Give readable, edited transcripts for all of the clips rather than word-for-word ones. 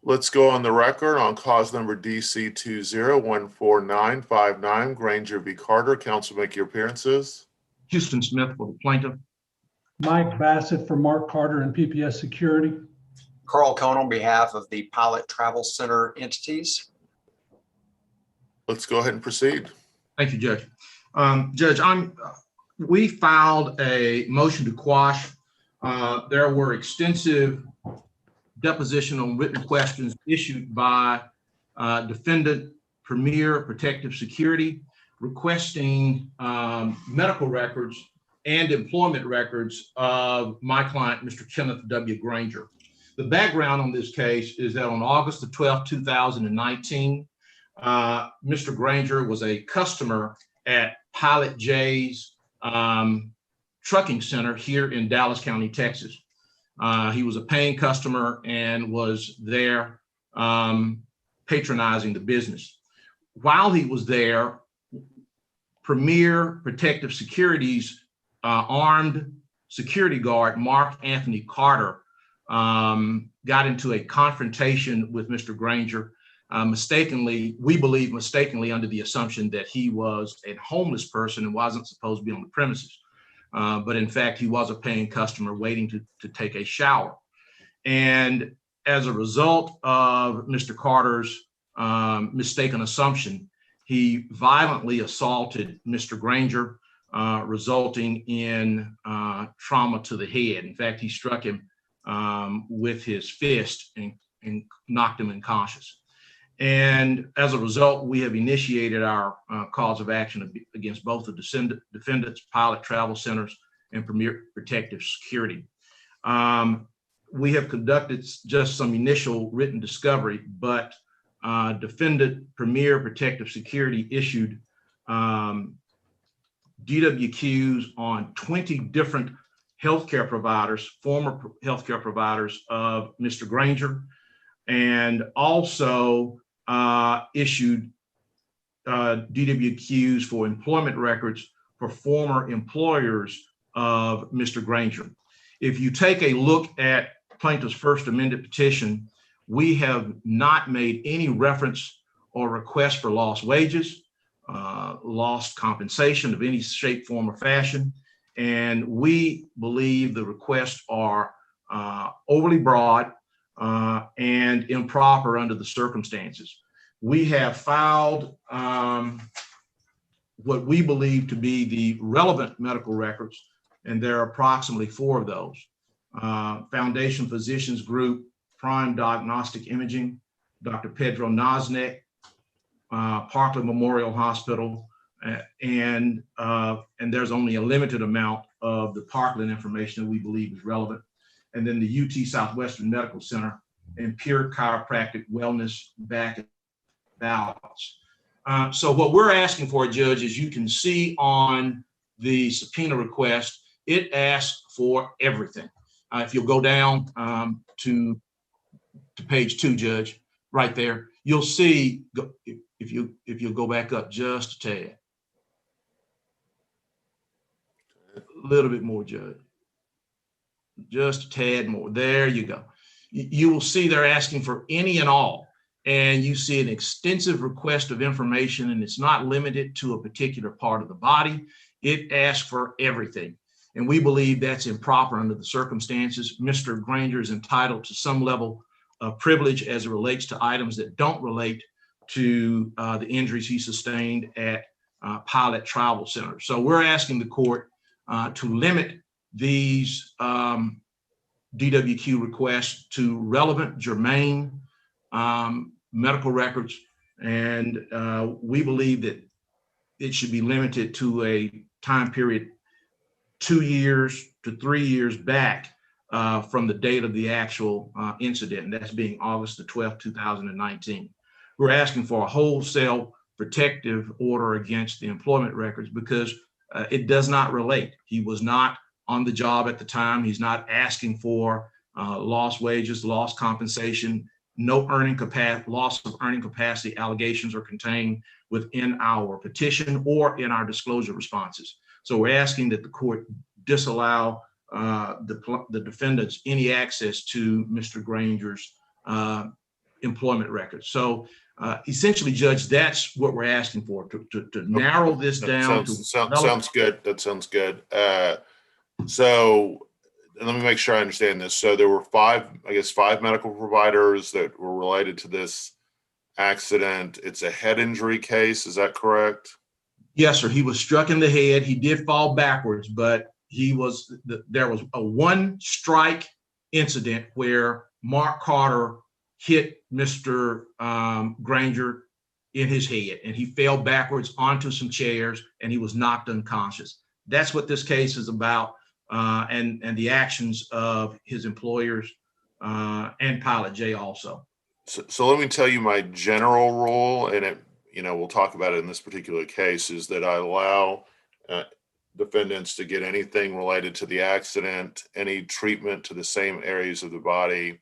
Let's go on the record on cause number DC 20145959, Granger v. Carter. Counsel, make your appearances. Houston Smith for the plaintiff. Mike Bassett for Mark Carter and PPS Security. Carl Cohn on behalf of the Pilot Travel Center entities. Let's go ahead and proceed. Thank you, Judge. Judge, we filed a motion to quash. There were extensive deposition on written questions issued by defendant Premier Protective Security requesting medical records and employment records of my client, Mr. Kenneth W. Granger. The background on this case is that on August the 12th, 2019, Mr. Granger was a customer at Pilot J's trucking center here in Dallas County, Texas. He was a paying customer and was there patronizing the business. While he was there, Premier Protective Security's armed security guard, Mark Anthony Carter, got into a confrontation with Mr. Granger, we believe mistakenly, under the assumption that he was a homeless person and wasn't supposed to be on the premises. But in fact, he was a paying customer waiting to take a shower. And as a result of Mr. Carter's mistaken assumption, he violently assaulted Mr. Granger, resulting in trauma to the head. In fact, he struck him with his fist and knocked him unconscious. And as a result, we have initiated our cause of action against both the defendants, Pilot Travel Centers, and Premier Protective Security. We have conducted just some initial written discovery, but defendant Premier Protective Security issued DWQs on 20 different healthcare providers, former healthcare providers of Mr. Granger, and also issued DWQs for employment records for former employers of Mr. Granger. If you take a look at plaintiff's first amended petition, we have not made any reference or request for lost wages, lost compensation of any shape, form, or fashion. And we believe the requests are overly broad and improper under the circumstances. We have filed what we believe to be the relevant medical records, and there are approximately 4 of those. Foundation Physicians Group, Prime Diagnostic Imaging, Dr. Pedro Nosnek, Parkland Memorial Hospital, and there's only a limited amount of the Parkland information that we believe is relevant. And then the UT Southwestern Medical Center and Pure Chiropractic Wellness Back and Balance. So what we're asking for, Judge, as you can see on the subpoena request, it asks for everything. If you'll go down to page 2, Judge, right there, you'll see, if you'll go back up just a tad. A little bit more, Judge. Just a tad more. There you go. You will see they're asking for any and all. And you see an extensive request of information, and it's not limited to a particular part of the body. It asks for everything. And we believe that's improper under the circumstances. Mr. Granger is entitled to some level of privilege as it relates to items that don't relate to the injuries he sustained at Pilot Travel Center. So we're asking the court to limit these DWQ requests to relevant, germane medical records. And we believe that it should be limited to a time period 2 years to 3 years back from the date of the actual incident, and that's being August the 12th, 2019. We're asking for a wholesale protective order against the employment records because it does not relate. He was not on the job at the time. He's not asking for lost wages, lost compensation. No loss of earning capacity allegations are contained within our petition or in our disclosure responses. So we're asking that the court disallow the defendants any access to Mr. Granger's employment records. So essentially, Judge, that's what we're asking for, to narrow this down to. Sounds good. That sounds good. So let me make sure I understand this. So there were five medical providers that were related to this accident. It's a head injury case. Is that correct? Yes, sir. He was struck in the head. He did fall backwards, but there was a one strike incident where Mark Carter hit Mr. Granger in his head, and he fell backwards onto some chairs, and he was knocked unconscious. That's what this case is about, and the actions of his employers and Pilot J also. So let me tell you my general rule, and we'll talk about it in this particular case, is that I allow defendants to get anything related to the accident, any treatment to the same areas of the body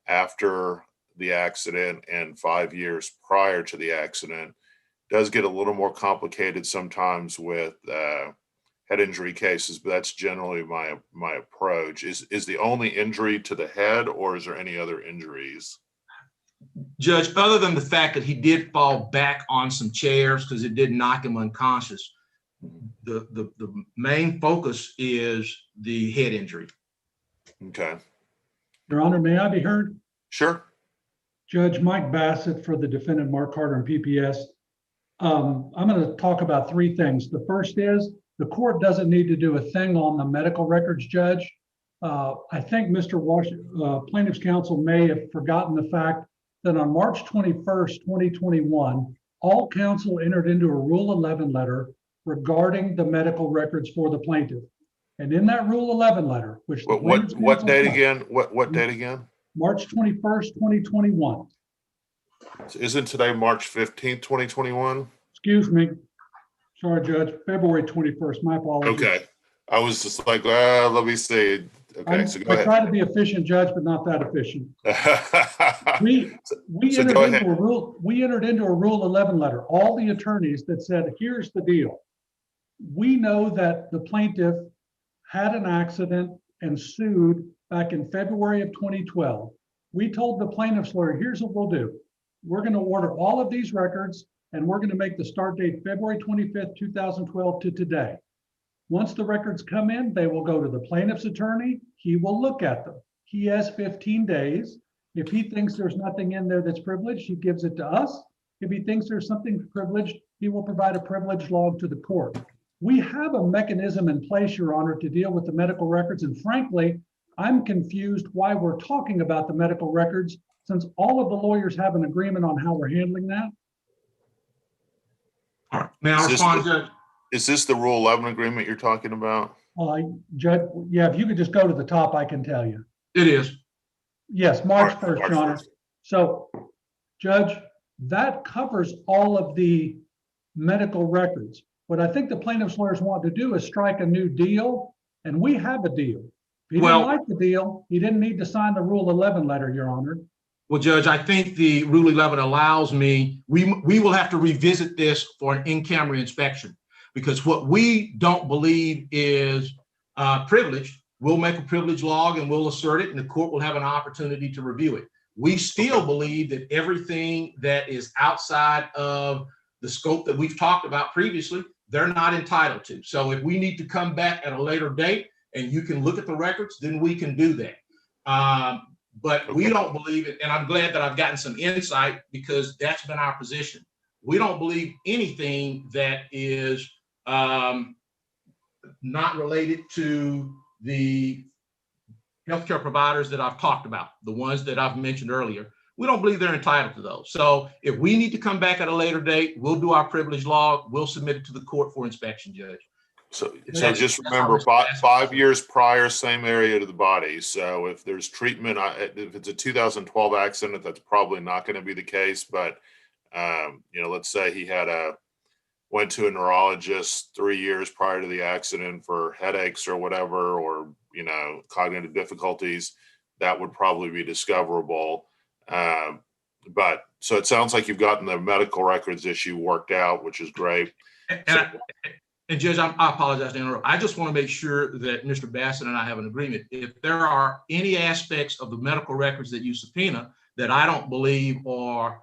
after the accident and 5 years prior to the accident. It does get a little more complicated sometimes with head injury cases, but that's generally my approach. Is the only injury to the head, or is there any other injuries? Judge, other than the fact that he did fall back on some chairs because it did knock him unconscious, the main focus is the head injury. Okay. Your Honor, may I be heard? Sure. Judge Mike Bassett for the defendant Mark Carter and PPS. I'm going to talk about three things. The first is the court doesn't need to do a thing on the medical records, Judge. I think Mr. Plaintiff's counsel may have forgotten the fact that on March 21st, 2021, all counsel entered into a Rule 11 letter regarding the medical records for the plaintiff. And in that Rule 11 letter, which what date again? What date again? March 21st, 2021. Isn't today March 15th, 2021? Excuse me. Sorry, Judge. February 21st. My apologies. Okay. I was just like, let me see. Okay, so go I ahead. try to be efficient, Judge, but not that efficient. We So entered go into ahead. a rule. We entered into a Rule 11 letter. All the attorneys that said, "Here's the deal. We know that the plaintiff had an accident and sued back in February of 2012. We told the plaintiff's lawyer, here's what we'll do. We're going to order all of these records, and we're going to make the start date February 25th, 2012 to today. Once the records come in, they will go to the plaintiff's attorney. He will look at them. He has 15 days. If he thinks there's nothing in there that's privileged, he gives it to us. If he thinks there's something privileged, he will provide a privilege log to the court." We have a mechanism in place, Your Honor, to deal with the medical records. And frankly, I'm confused why we're talking about the medical records, since all of the lawyers have an agreement on how we're handling that. All right. May I respond, Judge? Is this the Rule 11 agreement you're talking about? Judge, yeah, if you could just go to the top, I can tell you. It is. Yes, March All right, 1st, Your Honor. 1st. So, Judge, that covers all of the medical records. What I think the plaintiff's lawyers want to do is strike a new deal, and we have a deal. If he didn't like the deal, he didn't need to sign the Rule 11 letter, Your Honor. Well, Judge, I think the Rule 11 allows me, we will have to revisit this for an in-camera inspection, because what we don't believe is privileged, we'll make a privilege log and we'll assert it, and the court will have an opportunity to review it. We still believe that everything that is outside of the scope that we've talked about previously, they're not entitled to. So if we need to come back at a later date and you can look at the records, then we can do that. But we don't believe it. And I'm glad that I've gotten some insight, because that's been our position. We don't believe anything that is not related to the healthcare providers that I've talked about, the ones that I've mentioned earlier. We don't believe they're entitled to those. So if we need to come back at a later date, we'll do our privilege log. We'll submit it to the court for inspection, Judge. So just remember, 5 years prior, same area to the body. So if there's treatment, if it's a 2012 accident, that's probably not going to be the case. But let's say he went to a neurologist 3 years prior to the accident for headaches or whatever, or cognitive difficulties, that would probably be discoverable. But so it sounds like you've gotten the medical records issue worked out, which is great. And Judge, I apologize to interrupt. I just want to make sure that Mr. Bassett and I have an agreement. If there are any aspects of the medical records that you subpoena that I don't believe are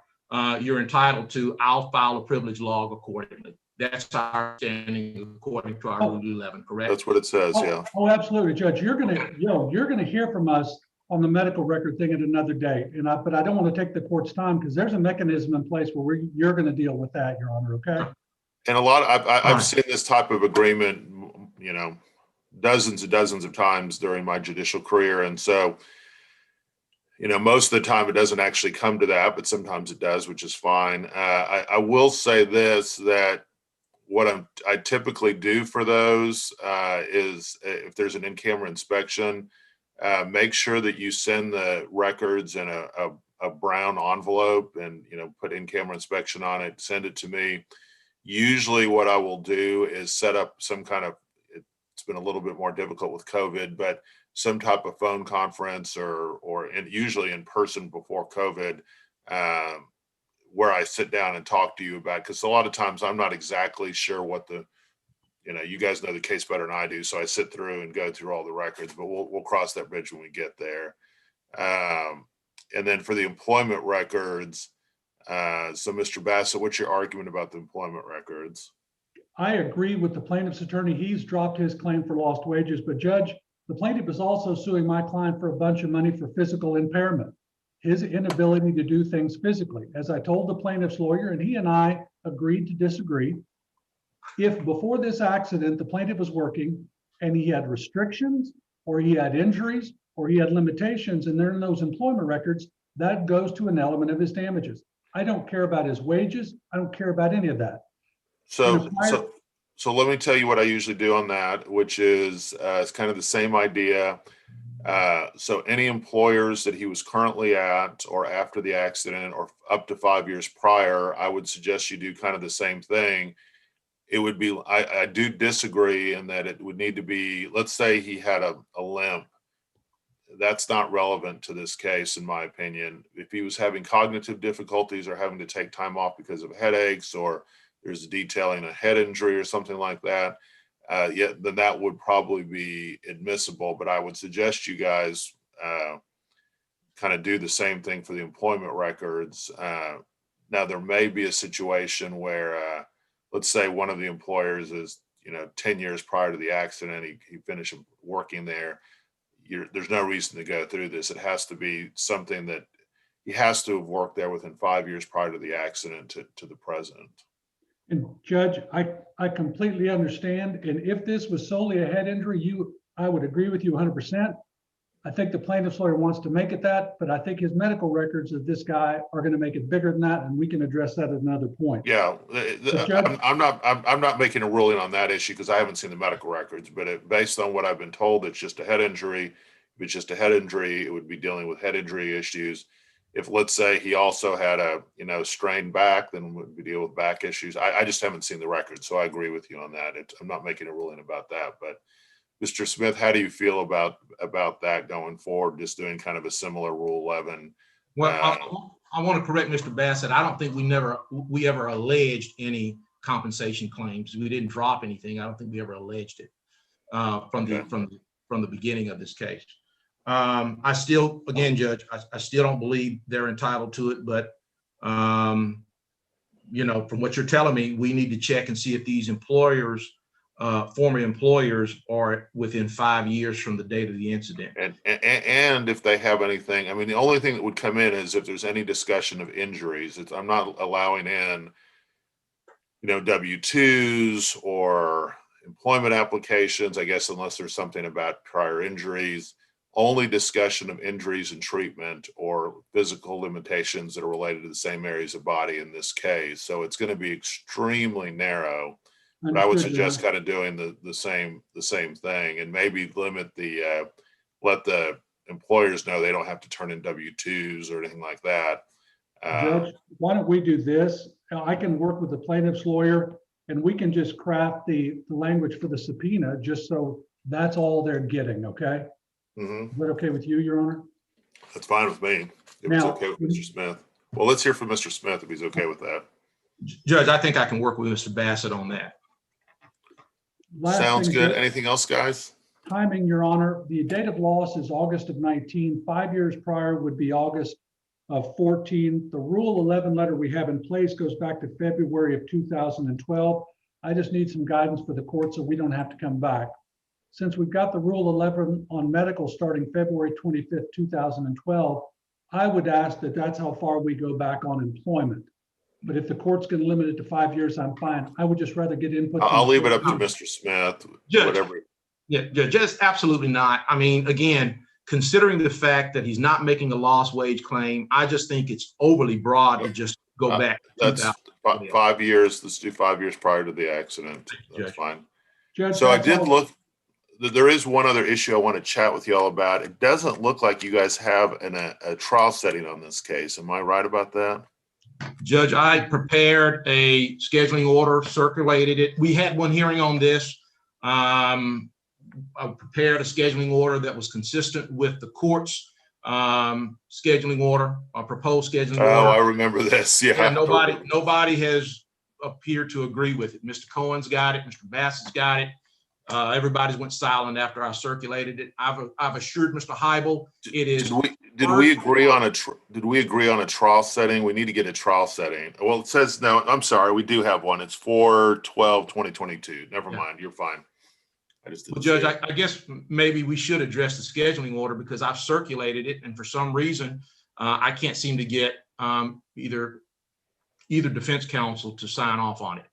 you're entitled to, I'll file a privilege log accordingly. That's our understanding according to our Rule 11, correct? That's what it says, yeah. Oh, absolutely, Judge. You're gonna hear from us on the medical record thing at another day. But I don't want to take the court's time because there's a mechanism in place where you're going to deal with that, Your Honor, okay? And I've Right. seen this type of agreement, dozens and dozens of times during my judicial career. And so, most of the time it doesn't actually come to that, but sometimes it does, which is fine. I will say this, that what I typically do for those is if there's an in-camera inspection, make sure that you send the records in a brown envelope and, put in-camera inspection on it, send it to me. Usually what I will do is set up some kind of, it's been a little bit more difficult with COVID, but some type of phone conference or usually in person before COVID, where I sit down and talk to you about, because a lot of times I'm not exactly sure what you guys know the case better than I do. So I sit through and go through all the records, but we'll cross that bridge when we get there. And then for the employment records, so Mr. Bassett, what's your argument about the employment records? I agree with the plaintiff's attorney. He's dropped his claim for lost wages, but Judge, the plaintiff is also suing my client for a bunch of money for physical impairment, his inability to do things physically. As I told the plaintiff's lawyer, and he and I agreed to disagree, if before this accident, the plaintiff was working and he had restrictions or he had injuries or he had limitations and they're in those employment records, that goes to an element of his damages. I don't care about his wages. I don't care about any of that. So let me tell you what I usually do on that, which is it's kind of the same idea. So any employers that he was currently at or after the accident or up to 5 years prior, I would suggest you do kind of the same thing. It would be, I do disagree in that it would need to be, let's say he had a limp. That's not relevant to this case, in my opinion. If he was having cognitive difficulties or having to take time off because of headaches, or there's detailing a head injury or something like that, then that would probably be admissible. But I would suggest you guys kind of do the same thing for the employment records. Now, there may be a situation where, let's say one of the employers is, 10 years prior to the accident, he finished working there. There's no reason to go through this. It has to be something that he has to have worked there within 5 years prior to the accident to the present. And Judge, I completely understand. And if this was solely a head injury, I would agree with you 100%. I think the plaintiff's lawyer wants to make it that, but I think his medical records of this guy are going to make it bigger than that, and we can address that at another point. Yeah, Judge, I'm not making a ruling on that issue because I haven't seen the medical records, but based on what I've been told, it's just a head injury. If it's just a head injury, it would be dealing with head injury issues. If, let's say, he also had a strained back, then would we deal with back issues. I just haven't seen the records, so I agree with you on that. I'm not making a ruling about that. But Mr. Smith, how do you feel about that going forward? Just doing kind of a similar Rule 11. Well, I want to correct Mr. Bassett. I don't think we ever alleged any compensation claims. We didn't drop anything. I don't think we ever alleged it from the beginning of this case. I still, again, Judge, I still don't believe they're entitled to it, but from what you're telling me, we need to check and see if these employers, former employers, are within 5 years from the date of the incident. And if they have anything, the only thing that would come in is if there's any discussion of injuries. I'm not allowing in, W-2s or employment applications, I guess, unless there's something about prior injuries. Only discussion of injuries and treatment or physical limitations that are related to the same areas of body in this case. So it's going to be extremely narrow. But I would suggest kind of doing the same thing, and maybe limit let the employers know they don't have to turn in W-2s or anything like that. Judge, why don't we do this? I can work with the plaintiff's lawyer and we can just craft the language for the subpoena just so that's all they're getting, okay? Mm-hmm. Is that okay with you, Your Honor? That's fine with me. If it's okay with Mr. Smith. Well, let's hear from Mr. Smith if he's okay with that. Judge, I think I can work with Mr. Bassett on that. Sounds good. Anything else, guys? Timing, Your Honor. The date of loss is August of 19. 5 years prior would be August of 14. The Rule 11 letter we have in place goes back to February of 2012. I just need some guidance for the court so we don't have to come back. Since we've got the Rule 11 on medical starting February 25th, 2012, I would ask that that's how far we go back on employment. But if the court's going to limit it to 5 years, I'm fine. I would just rather get input. I'll leave it up to Mr. Smith, Judge, whatever. Yeah, just absolutely not. I mean, again, considering the fact that he's not making a lost wage claim, I just think it's overly broad to just go back. That's 5 years. Let's do 5 years prior to the accident. That's Judge. fine. Judge, So I that's did all. look, there is one other issue I want to chat with y'all about. It doesn't look like you guys have a trial setting on this case. Am I right about that? Judge, I prepared a scheduling order, circulated it. We had one hearing on this. I prepared a scheduling order that was consistent with the court's scheduling order, proposed scheduling order. Oh, I remember this. Yeah. And nobody has appeared to agree with it. Mr. Cohen's got it. Mr. Bassett's got it. Everybody's went silent after I circulated it. I've assured Mr. Heibel it is. Did we agree on a trial setting? We need to get a trial setting. Well, it says, no, I'm sorry. We do have one. It's 4/12/2022. Never mind. You're fine. I just didn't Well, Judge, see it. I guess maybe we should address the scheduling order because I've circulated it, and for some reason, I can't seem to get either defense counsel to sign off on it.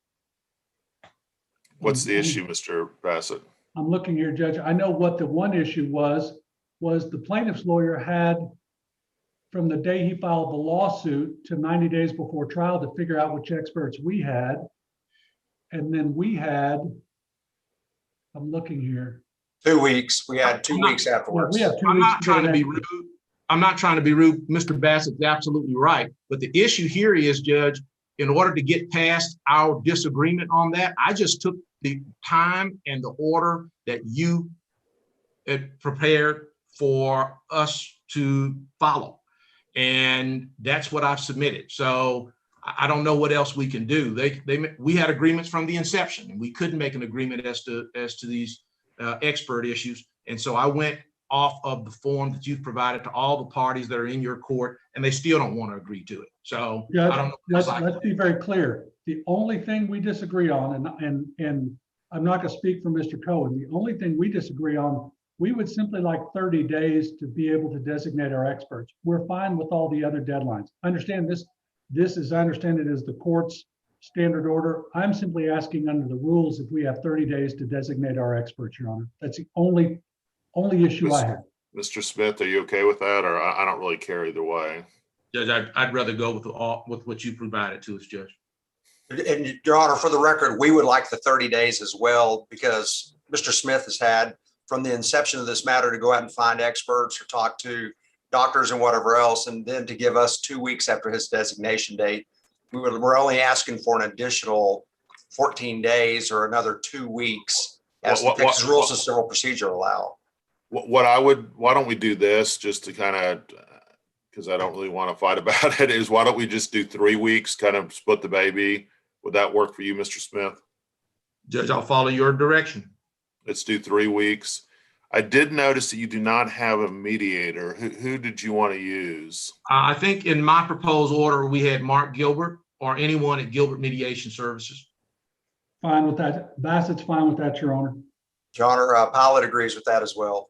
What's the issue, Mr. Bassett? I'm looking here, Judge. I know what the one issue was the plaintiff's lawyer had from the day he filed the lawsuit to 90 days before trial to figure out which experts we had. And then we had, I'm looking here. 2 weeks. We had 2 weeks Yeah, afterwards. we have 2 I'm weeks. not trying to be rude. I'm not trying to be rude. Mr. Bassett's absolutely right. But the issue here is, Judge, in order to get past our disagreement on that, I just took the time and the order that you had prepared for us to follow. And that's what I've submitted. So I don't know what else we can do. We had agreements from the inception, and we couldn't make an agreement as to these expert issues. And so I went off of the form that you've provided to all the parties that are in your court, and they still don't want to agree to it. So Yeah, I don't know. let's be very clear. The only thing we disagree on, and I'm not going to speak for Mr. Cohen, the only thing we disagree on, we would simply like 30 days to be able to designate our experts. We're fine with all the other deadlines. I understand this is, I understand it is the court's standard order. I'm simply asking under the rules if we have 30 days to designate our experts, Your Honor. That's the only issue I have. Mr. Smith, are you okay with that? Or I don't really care either way. Judge, I'd rather go with what you provided to us, Judge. And Your Honor, for the record, we would like the 30 days as well, because Mr. Smith has had from the inception of this matter to go out and find experts or talk to doctors and whatever else, and then to give us 2 weeks after his designation date. We're only asking for an additional 14 days or another 2 weeks as the Texas Rules of Civil Procedure allow. Why don't we do this just to kind of, because I don't really want to fight about it, is why don't we just do 3 weeks, kind of split the baby? Would that work for you, Mr. Smith? Judge, I'll follow your direction. Let's do 3 weeks. I did notice that you do not have a mediator. Who did you want to use? I think in my proposed order, we had Mark Gilbert or anyone at Gilbert Mediation Services. Fine with that. Bassett's fine with that, Your Honor. Your Honor, Pilot agrees with that as well.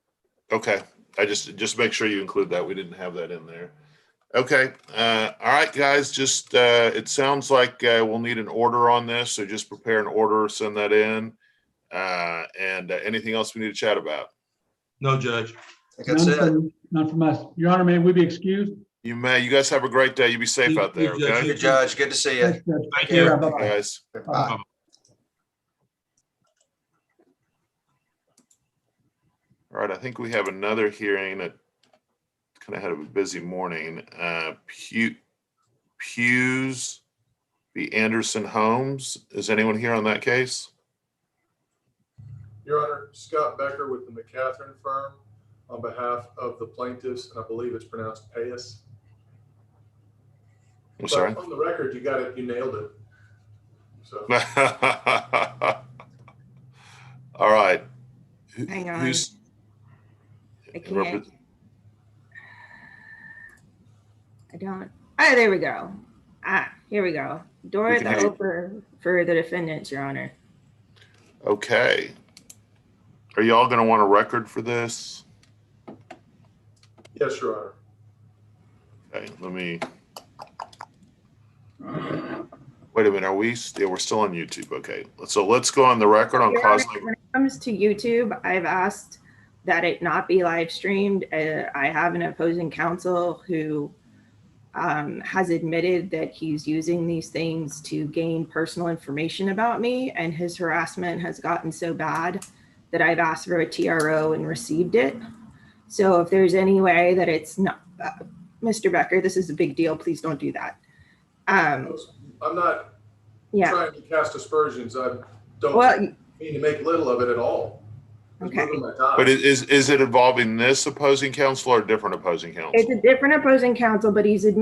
Okay. I just make sure you include that. We didn't have that in there. Okay. All right, guys, just it sounds like we'll need an order on this. So just prepare an order, send that in. And anything else we need to chat about? No, Judge. I think that's it. None from us. Your Honor, may we be excused? You may. You guys have a great day. You be safe out there, You, Judge. okay? Good, Judge. Good to see you. Thanks, Judge. Thank Yeah, you. bye-bye. Guys. Bye. All right, I think we have another hearing that kind of had a busy morning. Hughes v. Anderson Homes. Is anyone here on that case? Your Honor, Scott Becker with the McCatherine firm on behalf of the plaintiffs, and I believe it's pronounced Payas. I'm sorry. But on the record, you got it, you nailed it. So All right. Hang on. Who's I can't. I don't. Ah, there we go. Ah, here we go. Door We at can the hear you. open for the defendants, Your Honor. Okay. Are y'all going to want a record for this? Yes, Your Honor. Okay, let me. Wait a minute, are we, yeah, we're still on YouTube. Okay, so let's go on the record on Your Honor, causing. when it comes to YouTube, I've asked that it not be live streamed. I have an opposing counsel who has admitted that he's using these things to gain personal information about me, and his harassment has gotten so bad that I've asked for a TRO and received it. So if there's any way that it's not, Mr. Becker, this is a big deal. Please don't do that. I'm not Yeah. trying to cast aspersions. I don't Well, mean to make little of it at all. It's okay. moving my time. But is it involving this opposing counsel or a different opposing counsel? It's a different opposing counsel, but he's admitted